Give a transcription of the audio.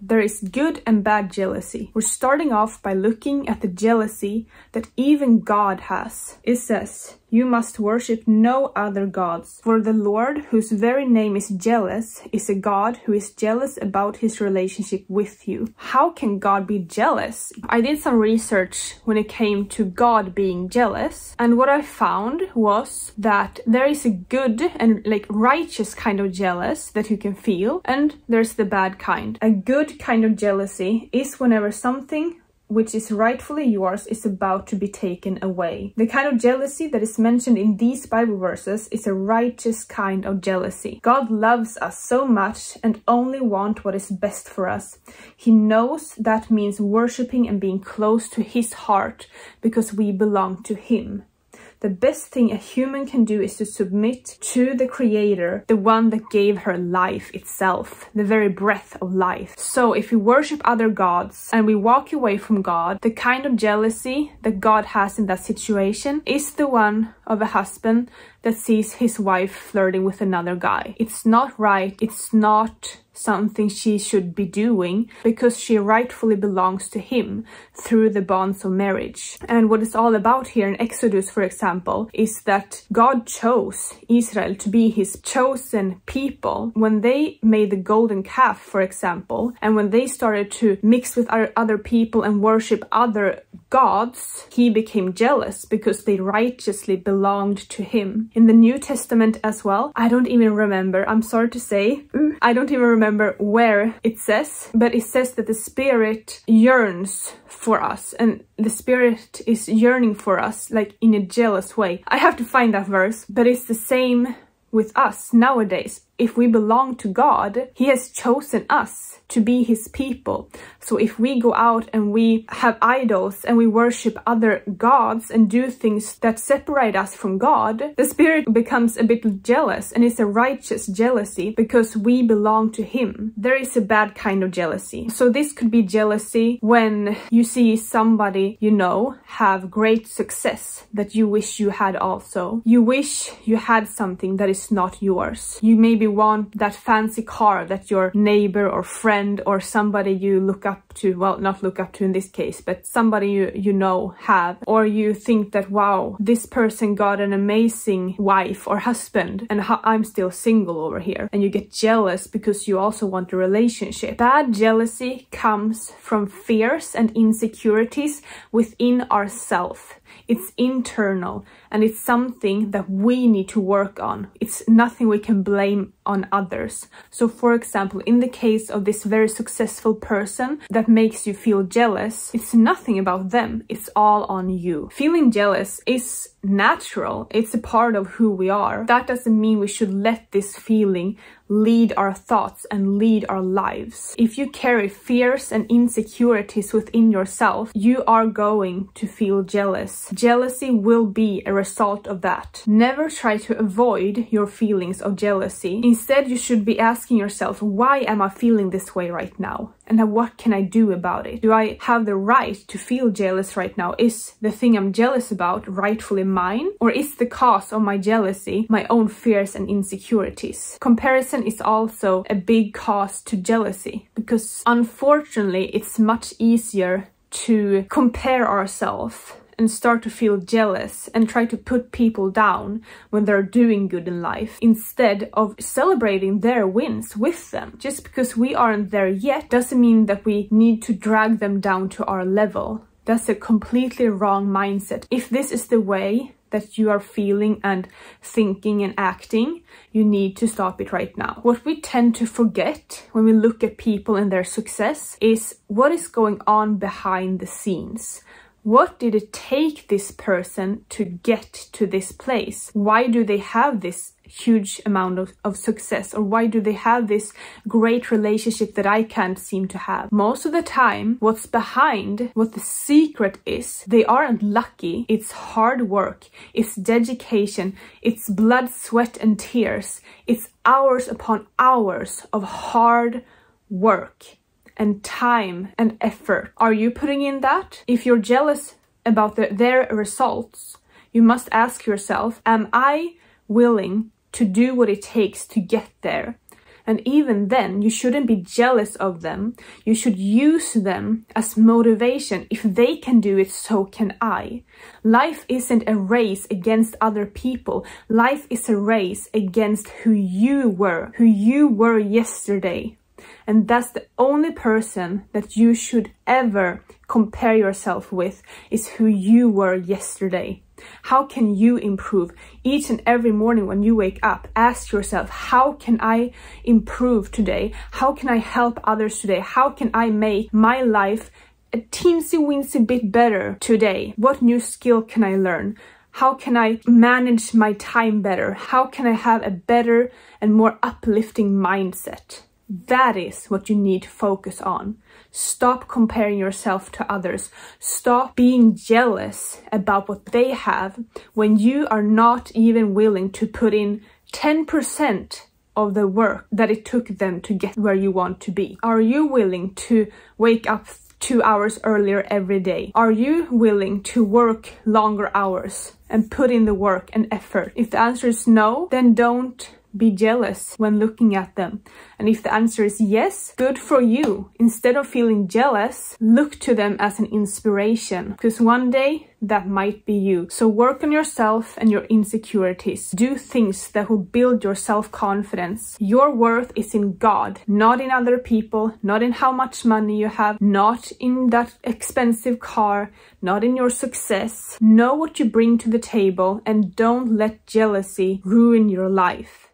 there is good and bad jealousy. We're starting off by looking at the jealousy that even God has. It says, "You must worship no other gods, for the Lord, whose very name is jealous, is a God who is jealous about his relationship with you." How can God be jealous? I did some research when it came to God being jealous, and what I found was that there is a good and righteous kind of jealous that you can feel, and there's the bad kind. A good kind of jealousy is whenever something which is rightfully yours is about to be taken away. The kind of jealousy that is mentioned in these Bible verses is a righteous kind of jealousy. God loves us so much and only wants what is best for us. He knows that means worshiping and being close to his heart because we belong to him. The best thing a human can do is to submit to the Creator, the one that gave her life itself, the very breath of life. So if we worship other gods and we walk away from God, the kind of jealousy that God has in that situation is the one of a husband that sees his wife flirting with another guy. It's not right. It's not something she should be doing because she rightfully belongs to him through the bonds of marriage. And what it's all about here in Exodus, for example, is that God chose Israel to be his chosen people. When they made the golden calf, for example, and when they started to mix with other people and worship other gods, he became jealous because they righteously belonged to him. In the New Testament as well, I don't even remember, I'm sorry to say, I don't even remember where it says, but it says that the Spirit yearns for us, and the Spirit is yearning for us like in a jealous way. I have to find that verse, but it's the same with us nowadays. If we belong to God, he has chosen us to be his people. So if we go out and we have idols and we worship other gods and do things that separate us from God, the Spirit becomes a bit jealous, and it's a righteous jealousy because we belong to him. There is a bad kind of jealousy. So this could be jealousy when you see somebody you know have great success that you wish you had also. You wish you had something that is not yours. You maybe want that fancy car that your neighbor or friend or somebody you look up to, well, not look up to in this case, but somebody you know have. Or you think that, wow, this person got an amazing wife or husband and I'm still single over here. And you get jealous because you also want a relationship. Bad jealousy comes from fears and insecurities within ourselves. It's internal and it's something that we need to work on. It's nothing we can blame on others. So for example, in the case of this very successful person that makes you feel jealous, it's nothing about them. It's all on you. Feeling jealous is natural. It's a part of who we are. That doesn't mean we should let this feeling lead our thoughts and lead our lives. If you carry fears and insecurities within yourself, you are going to feel jealous. Jealousy will be a result of that. Never try to avoid your feelings of jealousy. Instead, you should be asking yourself, why am I feeling this way right now? And what can I do about it? Do I have the right to feel jealous right now? Is the thing I'm jealous about rightfully mine? Or is the cause of my jealousy my own fears and insecurities? Comparison is also a big cause to jealousy because unfortunately it's much easier to compare ourselves and start to feel jealous and try to put people down when they're doing good in life instead of celebrating their wins with them. Just because we aren't there yet doesn't mean that we need to drag them down to our level. That's a completely wrong mindset. If this is the way that you are feeling and thinking and acting, you need to stop it right now. What we tend to forget when we look at people and their success is what is going on behind the scenes. What did it take this person to get to this place? Why do they have this huge amount of success? Or why do they have this great relationship that I can't seem to have? Most of the time, what's behind, what the secret is, they aren't lucky. It's hard work. It's dedication. It's blood, sweat, and tears. It's hours upon hours of hard work and time and effort. Are you putting in that? If you're jealous about their results, you must ask yourself, am I willing to do what it takes to get there? And even then, you shouldn't be jealous of them. You should use them as motivation. If they can do it, so can I. Life isn't a race against other people. Life is a race against who you were yesterday. And that's the only person that you should ever compare yourself with, is who you were yesterday. How can you improve? Each and every morning when you wake up, ask yourself, how can I improve today? How can I help others today? How can I make my life a teensy-weensy bit better today? What new skill can I learn? How can I manage my time better? How can I have a better and more uplifting mindset? That is what you need to focus on. Stop comparing yourself to others. Stop being jealous about what they have when you are not even willing to put in 10% of the work that it took them to get where you want to be. Are you willing to wake up 2 hours earlier every day? Are you willing to work longer hours and put in the work and effort? If the answer is no, then don't be jealous when looking at them. And if the answer is yes, good for you. Instead of feeling jealous, look to them as an inspiration, because one day that might be you. So work on yourself and your insecurities. Do things that will build your self-confidence. Your worth is in God, not in other people, not in how much money you have, not in that expensive car, not in your success. Know what you bring to the table and don't let jealousy ruin your life.